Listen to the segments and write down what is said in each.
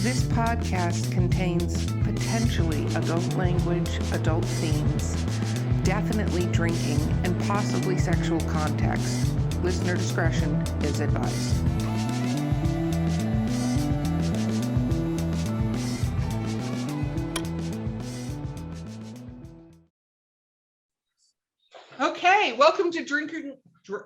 This podcast contains potentially adult language, adult themes, definitely drinking, and possibly sexual context. Listener discretion is advised. Okay, welcome to Drinking.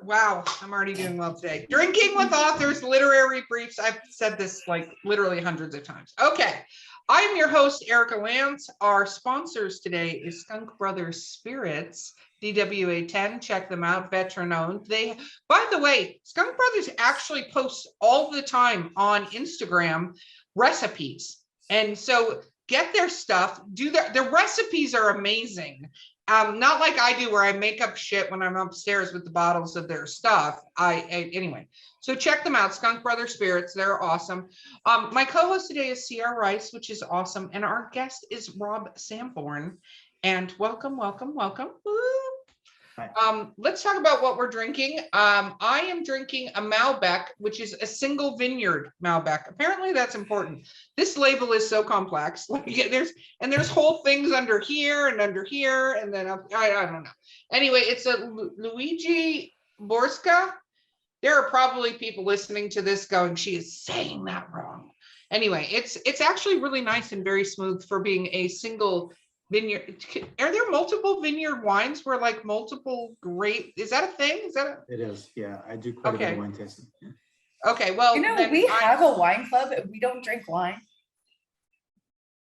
Wow, I'm already doing well today. Drinking with Authors, Literary Briefs. I've said this like literally hundreds of times. Okay, I'm your host, Erica Lance. Our sponsors today is Skunk Brothers Spirits, DWA 10. Check them out, veteran owned. They, by the way, Skunk Brothers actually posts all the time on Instagram recipes. And so get their stuff, do their recipes are amazing. Not like I do where I make up shit when I'm upstairs with the bottles of their stuff. Anyway, so check them out, Skunk Brother Spirits. They're awesome. My co-host today is C.R. Rice, which is awesome. And our guest is Rob Samborn. And welcome. Woo. Let's talk about what we're drinking. I am drinking a Malbec, which is a single vineyard Malbec. Apparently that's important. This label is so complex. Like there's whole things under here, and then I don't know. Anyway, it's a Luigi Borska. There are probably people listening to this going, she is saying that wrong. Anyway, it's actually really nice and very smooth for being a single vineyard. Are there multiple vineyard wines where like multiple grape? Is that a thing? It is, yeah. I do quite a bit of wine tasting. Yeah. Okay, well, we have a wine club and we don't drink wine.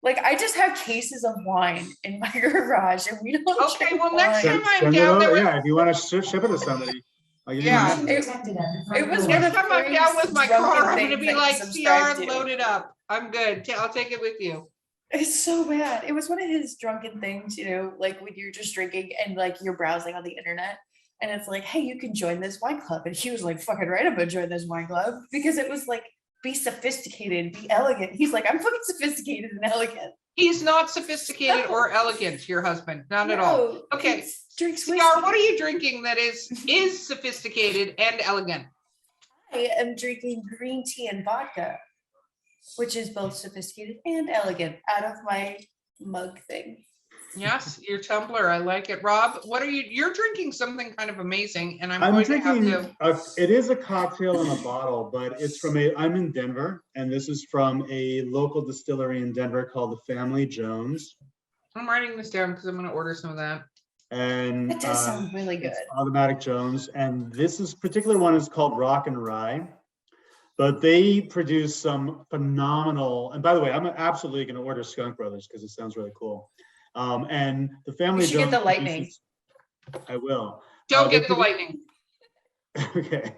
Like I just have cases of wine in my garage and we don't. Okay, drink well, next wine. time I'm down there, yeah, if you want to ship it to somebody. Yeah, it was next time I'm down with my car, I'm gonna be like, CR, to. load it up. I'm good. I'll take it with you. It's so bad. It was one of his drunken things, you know, like when you're just drinking and like you're browsing on the internet and it's like, hey, you can join this wine club. And he was like, fucking right, I'm gonna join this wine club because it was like, be sophisticated, be elegant. He's like, I'm fucking sophisticated and elegant. He's not sophisticated or elegant, your husband, not at all. Okay, drinks CR, what are you drinking that is sophisticated and elegant? I am drinking green tea and vodka, which is both sophisticated and elegant out of my mug thing. Yes, your tumbler. I like it. Rob, what are you? You're drinking something kind of amazing, and I'm drinking. To have to. It is a cocktail in a bottle, but it's from I'm in Denver, and this is from a local distillery in Denver called the Family Jones. I'm writing this down because I'm going to order some of that. And it does sound really good. Automatic Jones, and this particular one is called Rock and Rye. But they produce some phenomenal, and by the way, I'm absolutely going to order Skunk Brothers because it sounds really cool. And the Family you should Jones get the lightning. I will. Don't get the lightning. Okay.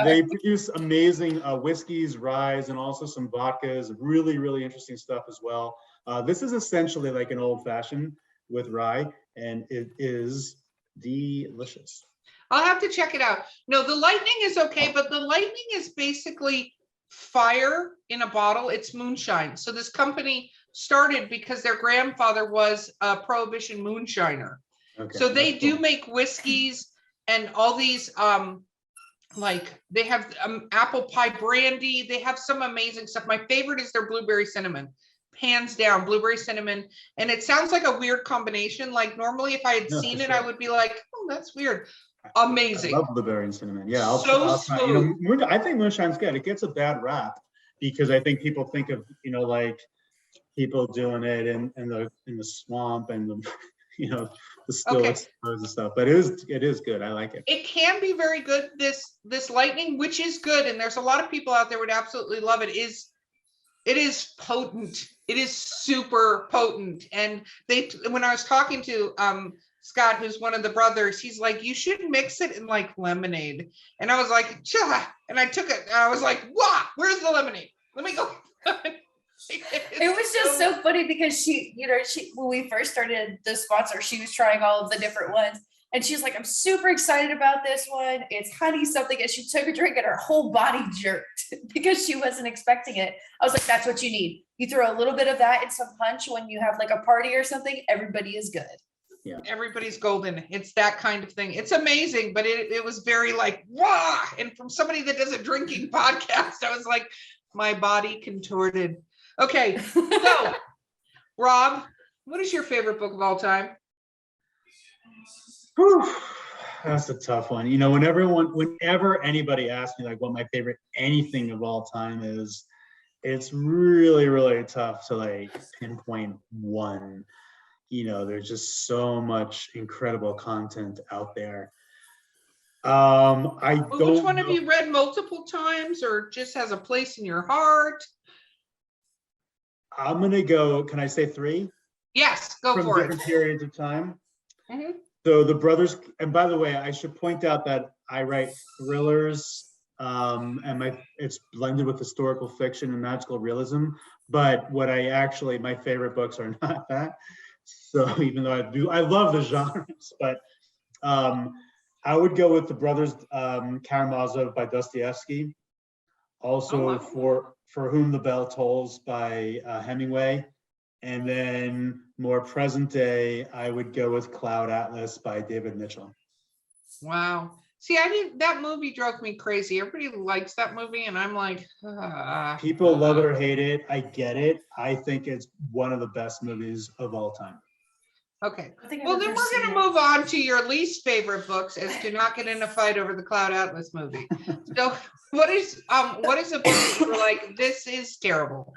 They produce amazing whiskeys, ryes, and also some vodkas, really, really interesting stuff as well. This is essentially like an old fashioned with rye, and it is delicious. I'll have to check it out. No, the lightning is okay, but the lightning is basically fire in a bottle. It's moonshine. So this company started because their grandfather was a prohibition moonshiner. Okay, so they do make whiskeys and all these, like they have apple pie brandy. They have some amazing stuff. My favorite is their blueberry cinnamon. Hands down, blueberry cinnamon. And it sounds like a weird combination. Like normally if I had seen it, I would be like, oh, that's weird. Amazing. I love blueberry and cinnamon. Yeah, I'll try. You know, I think moonshine's good. It gets a bad rap because I think people think of, like people doing it in the swamp and the, the still and stuff. But it is good. I like it. It can be very good. This lightning, which is good, and there's a lot of people out there would absolutely love it. It is potent. It is super potent. And when I was talking to Scott, who's one of the brothers, he's like, you should mix it in like lemonade. And I was like, Chah! And I took it and I was like, wow, where's the lemonade? Let me go. It was just so funny because she, when we first started the sponsor, she was trying all of the different ones. And she's like, I'm super excited about this one. It's honey something. And she took a drink and her whole body jerked because she wasn't expecting it. I was like, that's what you need. You throw a little bit of that in some punch when you have like a party or something, everybody is good. Yeah, everybody's golden. It's that kind of thing. It's amazing, but it was very like, wow. And from somebody that does a drinking podcast, I was like, my body contorted. Okay, so Rob, what is your favorite book of all time? Whew, that's a tough one. You know, whenever anybody asks me like what my favorite anything of all time is, it's really, really tough to like pinpoint one. You know, there's just so much incredible content out there. I Well, don't which one have know. you read multiple times or just has a place in your heart? I'm gonna go, can I say three? Yes, go From for it. different periods of time. Mhm. So the brothers, and by the way, I should point out that I write thrillers, and it's blended with historical fiction and magical realism. But my favorite books are not that. So even though I love the genres, but I would go with the brothers Karamazov by Dostoevsky. Also, Oh, wow. for Whom the Bell Tolls by Hemingway. And then more present day, I would go with Cloud Atlas by David Mitchell. Wow. See, that movie drove me crazy. Everybody likes that movie, and I'm like, People love it or hate it. I get it. I think it's one of the best movies of all time. Okay. I think I've Well, then never we're seen going to it. move on to your least favorite books as to not get in a fight over the Cloud Atlas movie. So what is a book that you're like, this is terrible?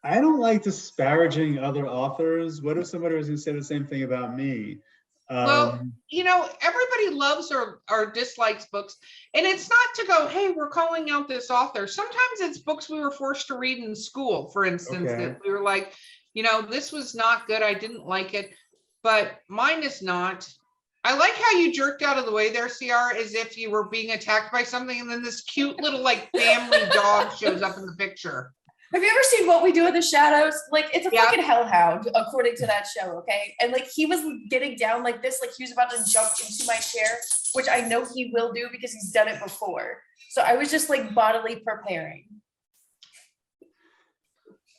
I don't like disparaging other authors. What if somebody was going to say the same thing about me? Well, you know, everybody loves or dislikes books. And it's not to go, hey, we're calling out this author. Sometimes it's books we were forced to read in school, for instance, Okay. that we were like, you know, this was not good. I didn't like it. But mine is not. I like how you jerked out of the way there, CR, as if you were being attacked by something. And then this cute little like family dog shows up in the picture. Have you ever seen What We Do in the Shadows? Like, it's a Yeah. fucking hellhound, according to that show, okay? And like, he was getting down like this, like he was about to jump into my chair, which I know he will do because he's done it before. So I was just like bodily preparing.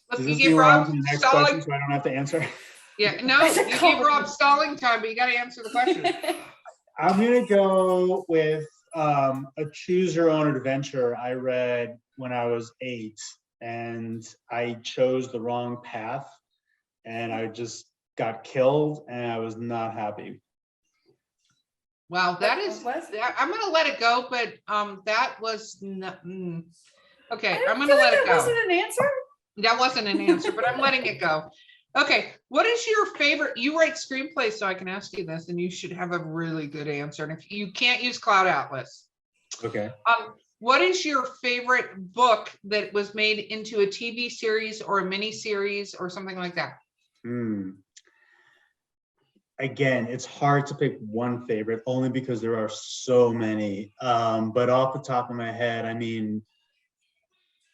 Look, Does you this give mean we're on Rob to the next stalling. question so I don't have to answer? Yeah, no, It's a you give compliment. Rob stalling time, but you got to answer the question. I'm going to go with a choose your own adventure I read when I was 8, and I chose the wrong path and I just got killed and I was not happy. Wow, that is, What? I'm going to let it go, but that was not, okay, I'm going feel to like let it that go. wasn't an answer. That wasn't an answer, but I'm letting it go. Okay, what is your favorite? You write screenplays, so I can ask you this, and you should have a really good answer. And if you can't use Cloud Atlas, Okay. what is your favorite book that was made into a TV series or a mini series or something like that? Again, it's hard to pick one favorite only because there are so many. But off the top of my head, I mean,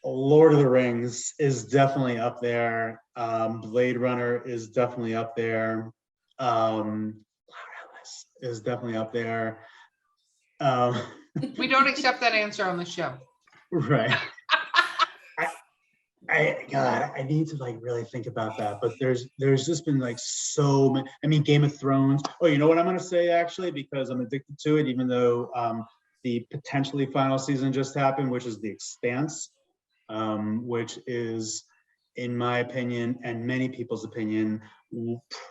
Lord of the Rings is definitely up there. Blade Runner is definitely up there. Cloud Atlas is definitely up there. We don't accept that answer on the show. Right. God, I need to like really think about that. But there's just been like so many. I mean, Game of Thrones. Oh, you know what I'm gonna say actually, because I'm addicted to it, even though the potentially final season just happened, which is The Expanse, which is, in my opinion and many people's opinion,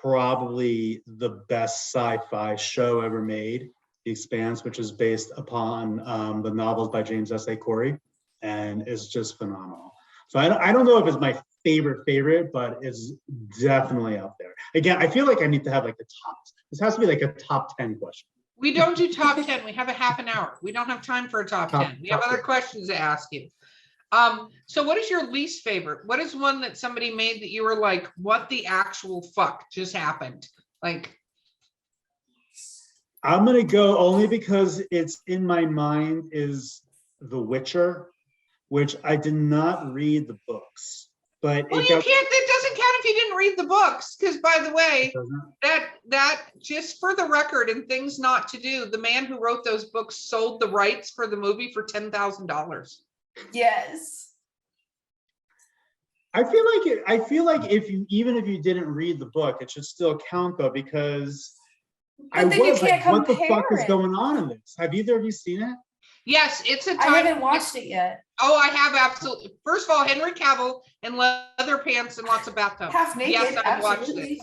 probably the best sci-fi show ever made. The Expanse, which is based upon the novels by James S.A. Corey, and is just phenomenal. So I don't know if it's my favorite, but it's definitely up there. Again, I feel like I need to have like the top. This has to be like a top 10 question. We don't do top 10. We have a half an hour. We don't have time for a top 10. We have other questions to ask you. So what is your least favorite? What is one that somebody made that you were like, what the actual fuck just happened? Like, I'm gonna go only because it's in my mind is The Witcher, which I did not read the books, but well, you can't. That doesn't count if you didn't read the books. Because by the way, that just for the record and things not to do, the man who wrote those books sold the rights for the movie for $10,000. Yes. I feel like even if you didn't read the book, it should still count though, because But then you can't what the fuck is compare it. going on in this? Have either of you seen it? Yes, it's a I time. haven't watched it yet. Oh, I have absolutely. First of all, Henry Cavill in leather pants and lots of bathtub. Half naked, Yes, I've watched absolutely. it.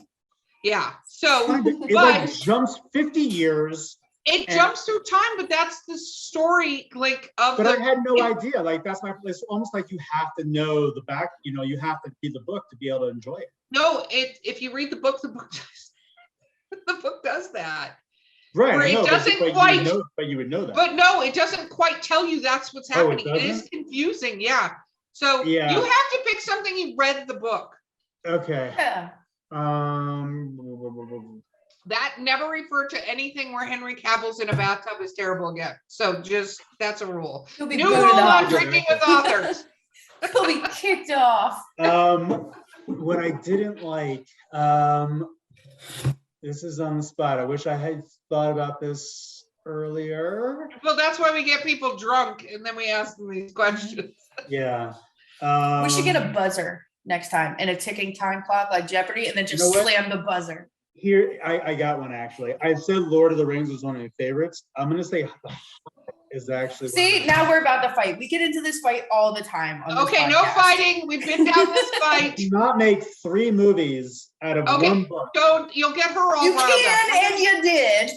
Yeah. So, It like jumps 50 years. it jumps through time, but that's the story, like of But the. I had no idea. Like that's my. It's almost like you have to know the back. You know, you have to read the book to be able to enjoy it. No, if you read the book does that. Right. Where I know, it doesn't but quite. But you would know that. But no, it doesn't quite tell you that's what's Oh, it happening. It is doesn't? confusing. Yeah. So Yeah. you have to pick something you read the book. Okay. Yeah. That never referred to anything where Henry Cavill's in a bathtub is terrible again. So just that's a rule. He'll be New booted rule on off. drinking with authors. He'll be kicked off. What I didn't like. This is on the spot. I wish I had thought about this earlier. Well, that's why we get people drunk and then we ask them these questions. Yeah. We should get a buzzer next time and a ticking time clock like Jeopardy, and then just You know what? slam the buzzer. Here, I got one actually. I said Lord of the Rings was one of my favorites. I'm gonna say is actually. See, now we're about to fight. We get into this fight all the time. On this Okay, no podcast. fighting. We've been down this fight. Do not make 3 movies out of Okay, one book. you'll get her all You riled up. can, and you did.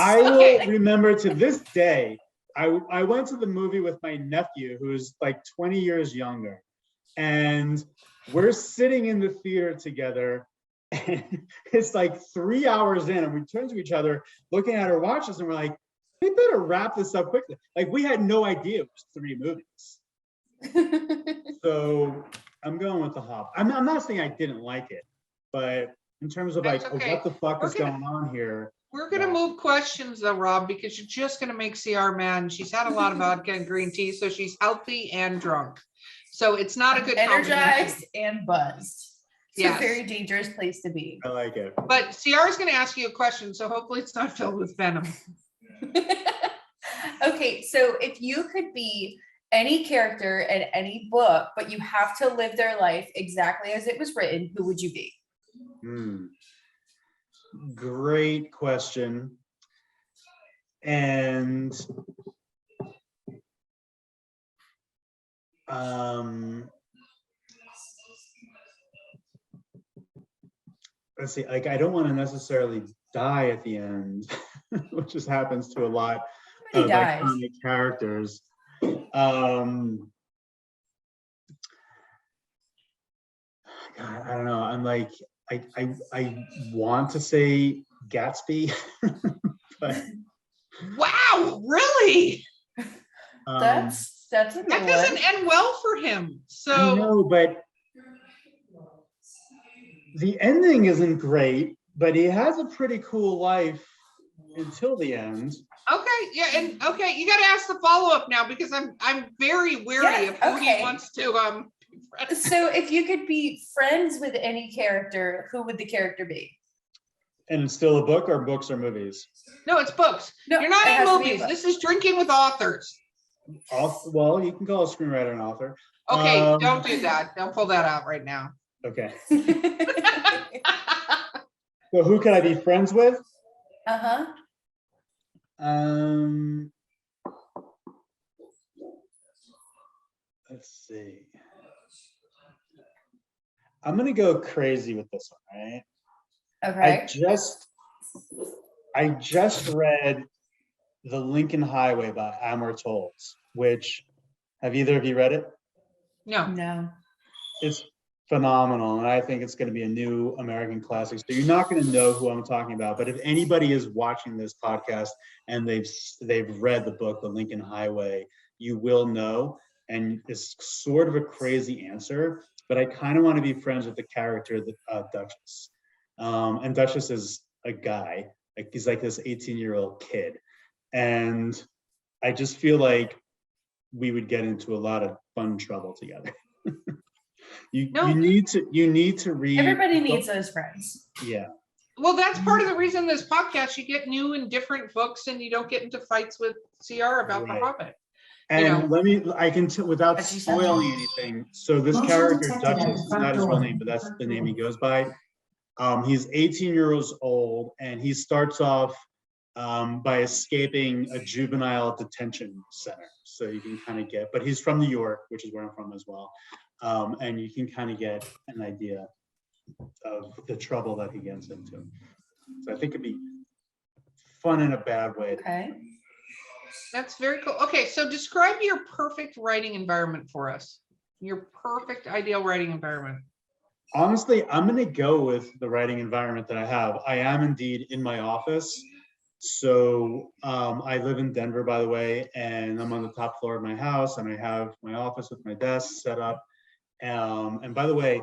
I will remember to this day. I went to the movie with my nephew, who's like 20 years younger, and we're sitting in the theater together. And it's like 3 hours in, and we turn to each other, looking at our watches, and we're like, "We better wrap this up quickly." Like we had no idea it was 3 movies. So I'm going with The Hobbit. I'm not saying I didn't like it, but in terms of like, That's okay. what the fuck is We're going on here? We're going to move questions though, Rob, because you're just going to make CR mad. She's had a lot of vodka and green tea, so she's healthy and drunk. So it's not a good combination. Energized and buzzed. It's Yes. a very dangerous place to be. I like it. But CR is going to ask you a question, so hopefully it's not filled with venom. Okay, so if you could be any character in any book, but you have to live their life exactly as it was written, who would you be? Great question. And let's see, like I don't want to necessarily die at the end, which just happens to a lot of iconic characters. God, I don't know. I'm like, I want to say Gatsby, but Wow, really? That's a good That one. doesn't end well for him. I So know, but the ending isn't great, but he has a pretty cool life until the end. okay, yeah, and okay, you got to ask the follow-up now because I'm very wary of who he wants to be friends. So if you could be friends with any character, who would the character be? And it's still a book, or books or movies? No, it's books. No, You're not it in has to be a movies. book. This is drinking with authors. Well, you can call a screenwriter an author. Okay, don't do that. Don't pull that out right now. Okay. So who can I be friends with? Uh-huh. Let's see. I'm gonna go crazy with this one, right? Okay. I just read The Lincoln Highway by Amor Towles, which, have either of you read it? No. No. It's phenomenal, and I think it's going to be a new American classic. So you're not going to know who I'm talking about, but if anybody is watching this podcast and they've read the book, The Lincoln Highway, you will know. And it's sort of a crazy answer, but I kind of want to be friends with the character, the Duchess. And Duchess is a guy, like he's like this 18-year-old kid, and I just feel like we would get into a lot of fun trouble together. You need to read. Everybody needs those friends. Yeah. Well, that's part of the reason this podcast, you get new and different books and you don't get into fights with CR about The Hobbit. And I can without spoiling anything. So this character, Duchess, is not his real name, but that's the name he goes by. He's 18 years old, and he starts off by escaping a juvenile detention center. So you can kind of get, but he's from New York, which is where I'm from as well. And you can kind of get an idea of the trouble that he gets into. So I think it'd be fun in a bad way. Okay. That's very cool. Okay, so describe your perfect writing environment for us. Your perfect ideal writing environment. Honestly, I'm going to go with the writing environment that I have. I am indeed in my office. So I live in Denver, by the way, and I'm on the top floor of my house, and I have my office with my desk set up. And by the way,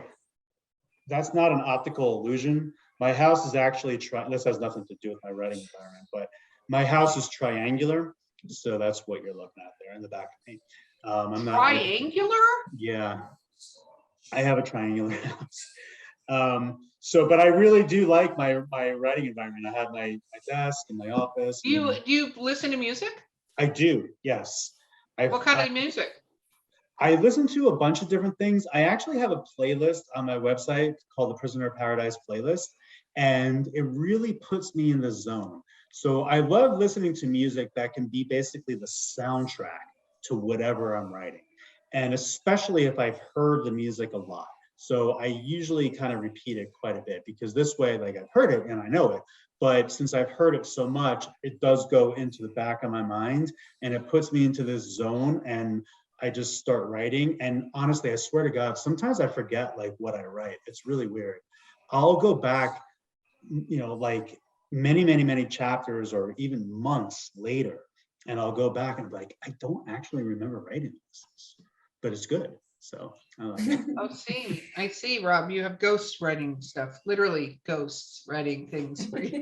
that's not an optical illusion. My house is actually, this has nothing to do with my writing environment, but my house is triangular. So that's what you're looking at there in the back of me. I'm not triangular? Yeah, I have a triangular house. But I really do like my writing environment. I have my desk and my office. Do you listen to music? I do, yes. What kind of music? I listen to a bunch of different things. I actually have a playlist on my website called the Prisoner of Paradise playlist, and it really puts me in the zone. So I love listening to music that can be basically the soundtrack to whatever I'm writing. And especially if I've heard the music a lot. So I usually kind of repeat it quite a bit, because this way, like, I've heard it and I know it, but since I've heard it so much, it does go into the back of my mind and it puts me into this zone, and I just start writing. And honestly, I swear to God, sometimes I forget like what I write. It's really weird. I'll go back, like many chapters or even months later, and I'll go back and be like, I don't actually remember writing this, but it's good. So I like it. Oh, I see, Rob. You have ghosts writing stuff, literally ghosts writing things for you.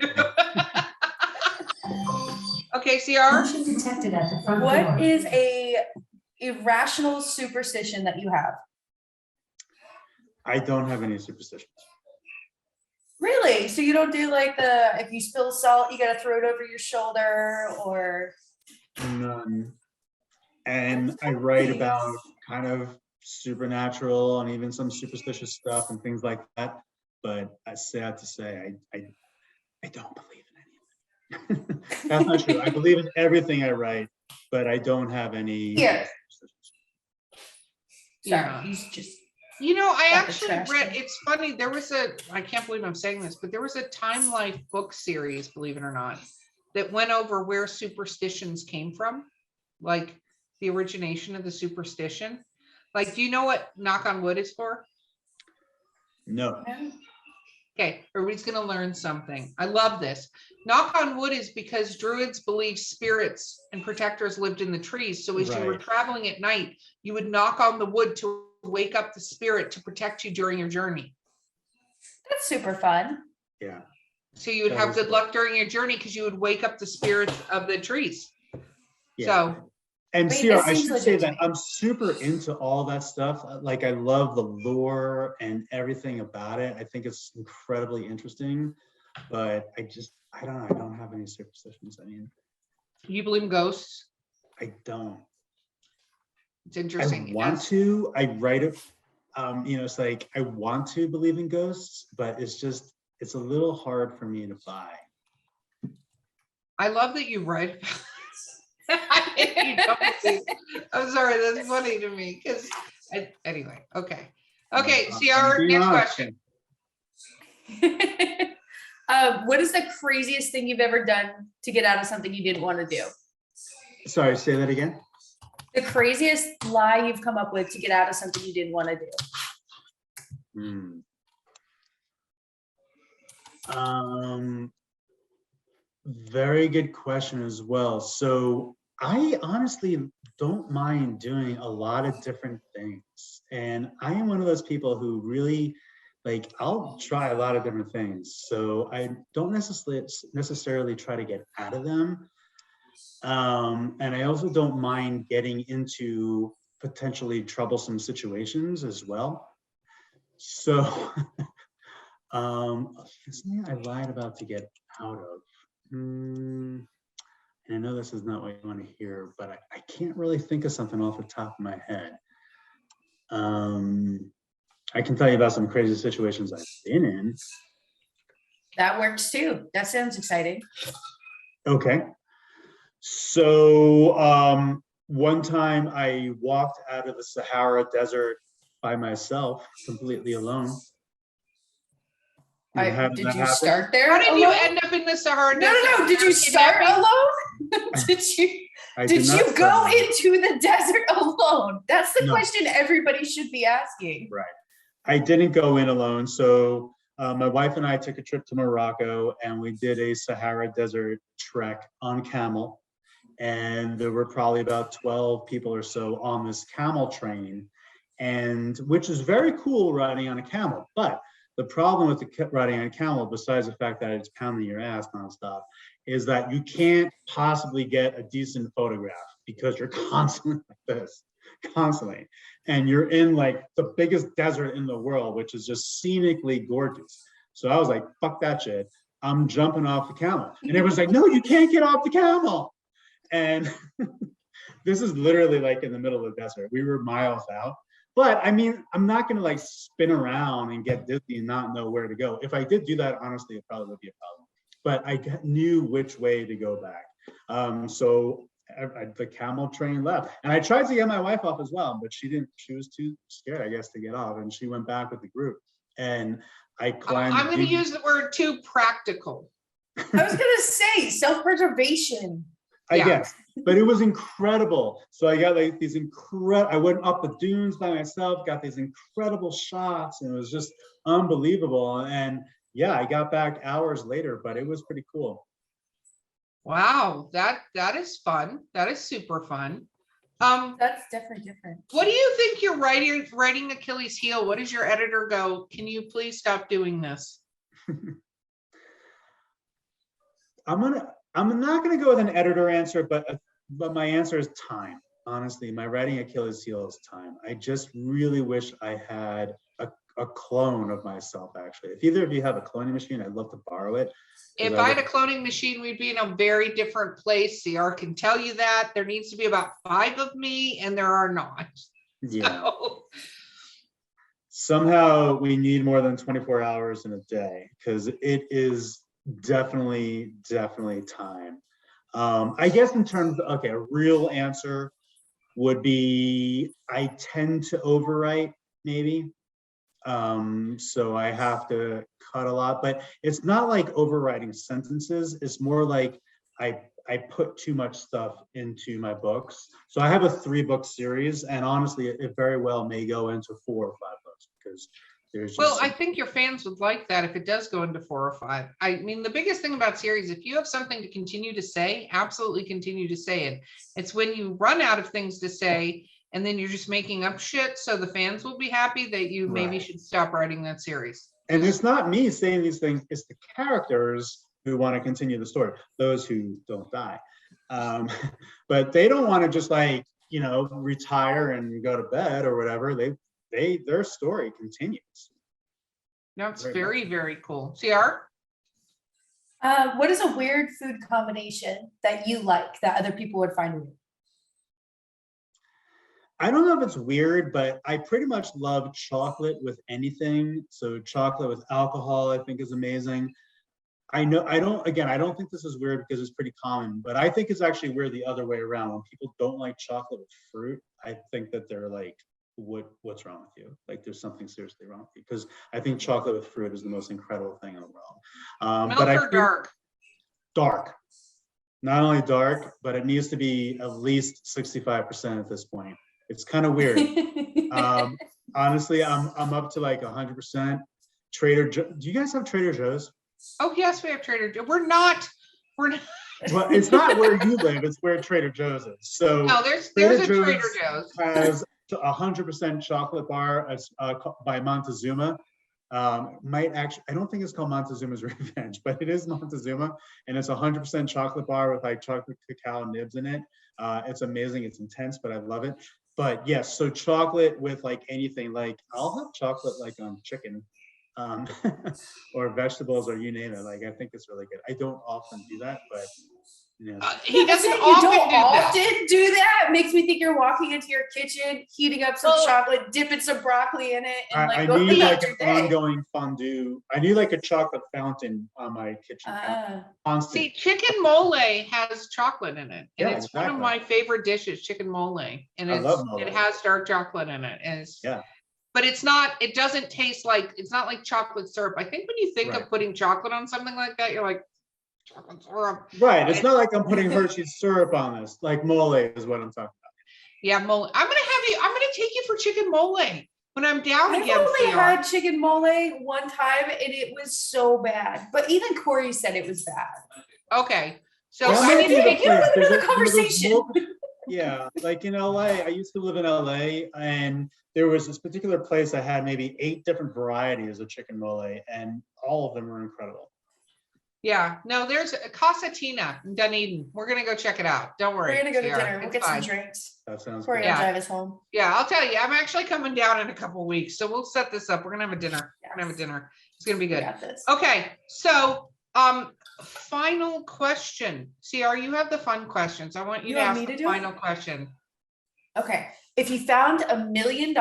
Okay, CR. Detected at the front What door. is a irrational superstition that you have? I don't have any superstitions. Really? So you don't do like if you spill salt, you gotta throw it over your shoulder, or? None. And I write about kind of supernatural and even some superstitious stuff and things like that. But I sad to say, I don't believe in any of it. That's not true. I believe in everything I write, but I don't have any superstitions. Yeah. Sorry, he's just. I Got the actually trash read, can. it's funny, I can't believe I'm saying this, but there was a Time Life book series, believe it or not, that went over where superstitions came from, like the origination of the superstition. Like, do you know what knock on wood is for? No. Okay, everybody's going to learn something. I love this. Knock on wood is because Druids believed spirits and protectors lived in the trees. So as you were Right. traveling at night, you would knock on the wood to wake up the spirit to protect you during your journey. That's super fun. Yeah. So you would That have is good cool. luck during your journey because you would wake up the spirits of the trees. Yeah. So And Wait, Sierra, that I seems should say legit to that me. I'm super into all that stuff. Like, I love the lore and everything about it. I think it's incredibly interesting, but I don't know. I don't have any superstitions. I mean, you believe in ghosts? I don't. It's interesting. I want to. I write it. It's like I want to believe in ghosts, but it's a little hard for me to buy. I love that you write. I'm sorry, that's funny to me because anyway, okay. Okay, CR, Being next honest. question. What is the craziest thing you've ever done to get out of something you didn't want to do? Sorry, say that again. The craziest lie you've come up with to get out of something you didn't want to do? Very good question as well. So I honestly don't mind doing a lot of different things. And I am one of those people who really, like, I'll try a lot of different things. So I don't necessarily try to get out of them. And I also don't mind getting into potentially troublesome situations as well. So something I lied about to get out of. And I know this is not what you want to hear, but I can't really think of something off the top of my head. I can tell you about some crazy situations I've been in. That works too. That sounds exciting. Okay. So one time I walked out of the Sahara Desert by myself, completely alone. And how did Did that you happen? start there? How did you alone? end up in the Sahara No, Desert? no. Did you start alone? did you? I Did not you start go alone. into the desert alone? That's the No. question everybody should be asking. Right. I didn't go in alone. So my wife and I took a trip to Morocco, and we did a Sahara Desert trek on camel. And there were probably about 12 people or so on this camel train, and which is very cool riding on a camel. But the problem with riding on a camel, besides the fact that it's pounding your ass nonstop, is that you can't possibly get a decent photograph because you're constantly like this, constantly. And you're in like the biggest desert in the world, which is just scenically gorgeous. So I was like, fuck that shit. I'm jumping off the camel. And everyone's like, no, you can't get off the camel. And this is literally like in the middle of the desert. We were miles out. But I mean, I'm not going to like spin around and get dizzy and not know where to go. If I did do that, honestly, it probably would be a problem. But I knew which way to go back. So the camel train left. And I tried to get my wife off as well, but she didn't. She was too scared, I guess, to get off. And she went back with the group. And I climbed. I'm going to use the word too practical. I was gonna say self-preservation. I guess, but it was incredible. So I got like these I went up the dunes by myself, got these incredible shots, and it was just unbelievable. And yeah, I got back hours later, but it was pretty cool. Wow, that is fun. That is super fun. That's definitely different. What do you think you're writing Achilles' heel? What does your editor go? Can you please stop doing this? I'm not gonna go with an editor answer, but my answer is time. Honestly, my writing Achilles' heel is time. I just really wish I had a clone of myself, actually. If either of you have a cloning machine, I'd love to borrow it. If I had a cloning machine, we'd be in a very different place. CR can tell you that. There needs to be about 5 of me, and there are not. Yeah. So. Somehow we need more than 24 hours in a day, because it is definitely time. I guess in terms of, okay, a real answer would be I tend to overwrite maybe. So I have to cut a lot, but it's not like overwriting sentences. It's more like I put too much stuff into my books. So I have a 3-book series, and honestly, it very well may go into 4 or 5 books, because there's just Well, I think your fans would like that if it does go into 4 or 5. I mean, the biggest thing about series, if you have something to continue to say, absolutely continue to say it. It's when you run out of things to say and then you're just making up shit so the fans will be happy that you maybe should stop writing that series. And it's not me saying these things, it's the characters who want to continue the story, those who don't die. But they don't want to just like, you know, retire and go to bed or whatever. Their story continues. No, it's very, very cool. CR? What is a weird food combination that you like that other people would find weird? I don't know if it's weird, but I pretty much love chocolate with anything. So chocolate with alcohol, I think, is amazing. I don't think this is weird because it's pretty common, but I think it's actually weird the other way around. When people don't like chocolate with fruit, I think that they're like, what's wrong with you? Like there's something seriously wrong with you, because I think chocolate with fruit is the most incredible thing in the world. Milk or dark? Dark. Not only dark, but it needs to be at least 65% at this point. It's kind of weird. Honestly, I'm up to like 100%. Do you guys have Trader Joe's? Oh yes, we have Trader Joe's. We're not. Well, it's not where you live, it's where Trader Joe's is. So no, there's a Trader Joe's. Has 100% chocolate bar by Montezuma. I don't think it's called Montezuma's Revenge, but it is Montezuma, and it's 100% chocolate bar with like chocolate cacao nibs in it. It's amazing. It's intense, but I love it. But yes, so chocolate with like anything, like I'll have chocolate like on chicken, or vegetables, or you name it. Like I think it's really good. I don't often do that, but Yes. He doesn't you often don't do that. often do that. Makes me think you're walking into your kitchen, heating up some chocolate, dipping some broccoli in it, and I going need about like your an day. ongoing fondue. I need like a chocolate fountain on my kitchen counter. Constant. See, chicken mole has chocolate in it, and Yeah, it's one of exactly. my favorite dishes, chicken mole, and I love it mole. has dark chocolate in it. And it's, Yeah. but it's not. It doesn't taste like. It's not like chocolate syrup. I think when you think Right. of putting chocolate on something like that, you're like chocolate syrup. Right. It's not like I'm putting Hershey's syrup on this. Like mole is what I'm talking about. Yeah, mole. I'm gonna take you for chicken mole when I'm down I've again. only had chicken mole one time, and it was so bad. But even Corey said it was bad. Okay, so That I might need be to the take you. place. Another There's conversation. Yeah, like in LA, I used to live in LA, and there was this particular place that had maybe 8 different varieties of chicken mole, and all of them were incredible. Yeah, no, there's a Casa Tina in Dunedin. We're gonna go check it out. Don't worry. We're gonna go to Sierra. dinner. We'll It's get fine. some drinks. That sounds Corey good. will drive us home. Yeah, I'll tell you, I'm actually coming down in a couple of weeks, so we'll set this up. We're gonna have a dinner. Yes. We're gonna have a dinner. It's gonna be We good. got this. Okay, so final question. Sierra, you have the fun questions. I want you You to want ask me the to do it? final question. Okay. If you found $1 million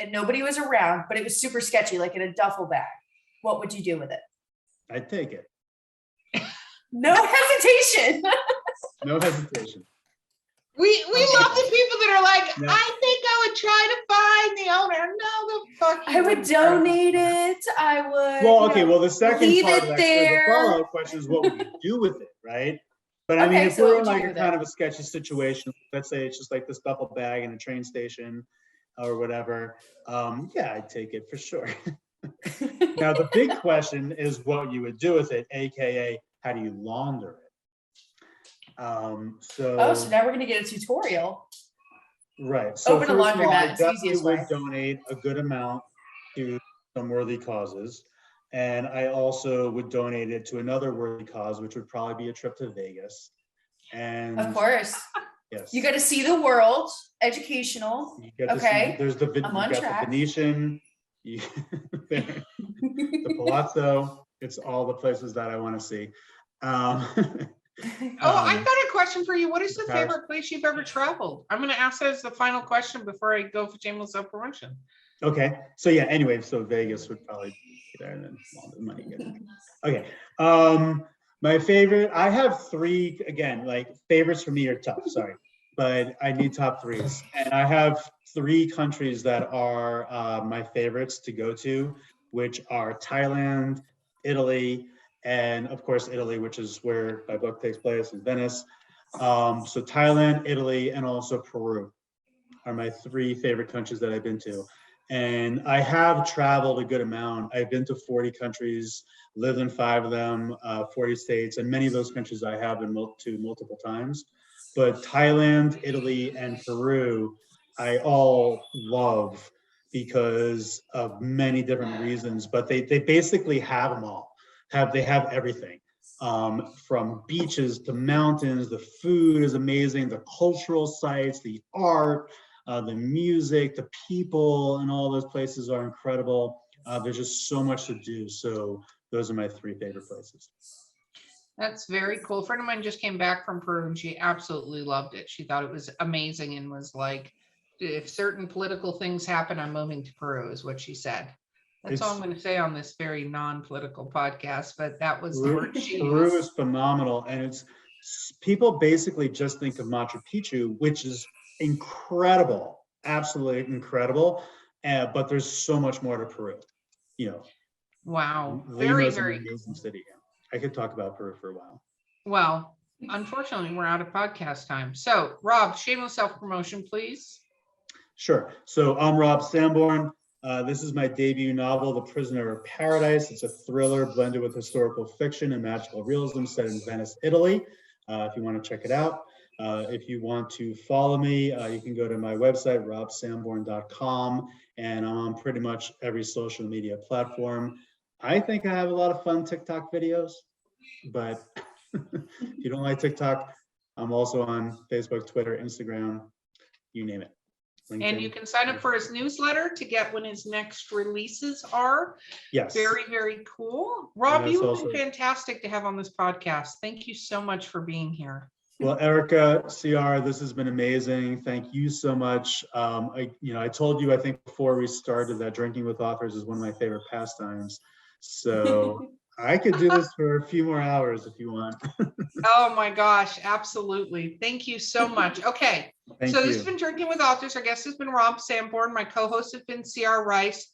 and nobody was around, but it was super sketchy, like in a duffel bag, what would you do with it? I'd take it. No hesitation. No hesitation. We love the people that are like, Yeah. I think I would try to find the owner. No, the fuck. I would donate it. I would. Well, okay. Well, the second leave part it of that, there. the follow-up question is, what would you do with it, right? But I mean, Okay, if so what we're in would you like do a with kind it? of a sketchy situation, let's say it's just like this duffel bag in a train station or whatever, yeah, I'd take it for sure. Now, the big question is what you would do with it, aka how do you launder it? So now we're gonna get a tutorial. Right. So Open a first of all, I laundromat, it's the definitely easiest would way. donate a good amount to some worthy causes. And I also would donate it to another worthy cause, which would probably be a trip to Vegas. And Of course. yes, You got to see the world, educational. you get to Okay. see, there's the, I'm on you got track. the Venetian, the Palazzo. It's all the places that I want to see. I've got a question for you. What is the Paris. favorite place you've ever traveled? I'm going to ask that as the final question before I go for shameless self-promotion. Okay. So yeah, anyway, so Vegas would probably be there and then all the money gets. Okay. My favorite, I have 3, again, like favorites for me are tough, sorry, but I need top 3s. And I have 3 countries that are my favorites to go to, which are Thailand, Italy, and of course, Italy, which is where my book takes place in Venice. So Thailand, Italy, and also Peru are my 3 favorite countries that I've been to. And I have traveled a good amount. I've been to 40 countries, lived in 5 of them, 40 states, and many of those countries I have been to multiple times. But Thailand, Italy, and Peru, I all love because of many different reasons, but they basically have them all. They have everything. From beaches to mountains, the food is amazing, the cultural sites, the art, the music, the people, and all those places are incredible. There's just so much to do. So those are my 3 favorite places. That's very cool. A friend of mine just came back from Peru and she absolutely loved it. She thought it was amazing and was like, if certain political things happen, I'm moving to Peru, is what she said. That's all I'm going to say on this very non-political podcast, but that was the word she Peru used. is phenomenal. And people basically just think of Machu Picchu, which is incredible, absolutely incredible. But there's so much more to Peru, you know. Wow. Lima is an Very amazing city. I could talk about Peru for a while. well. Unfortunately, we're out of podcast time. So, Rob, shameless self-promotion, please. Sure. So I'm Rob Samborn. This is my debut novel, The Prisoner of Paradise. It's a thriller blended with historical fiction and magical realism set in Venice, Italy. If you want to check it out. If you want to follow me, you can go to my website, robsamborn.com, and I'm on pretty much every social media platform. I think I have a lot of fun TikTok videos, but if you don't like TikTok, I'm also on Facebook, Twitter, Instagram, you name it. And LinkedIn. you can sign up for his newsletter to get when his next releases are. Yes. Very, very cool. Rob, that's you have also- been fantastic to have on this podcast. Thank you so much for being here. Well, Erica, CR, this has been amazing. Thank you so much. I told you, I think before we started, that drinking with authors is one of my favorite pastimes. So I could do this for a few more hours if you want. Oh my gosh, absolutely. Thank you so much. Okay, Thank so you. this has been Drinking with Authors. Our guest has been Rob Samborn. My co-host has been CR Rice.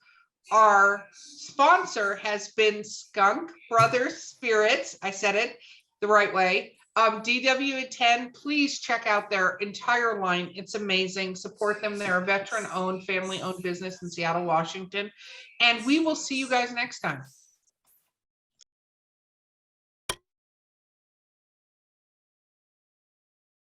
Our sponsor has been Skunk Brothers Spirits. I said it the right way. DW10, please check out their entire line. It's amazing. Support them. They're a veteran-owned, family-owned business in Seattle, Washington. And we will see you guys next time.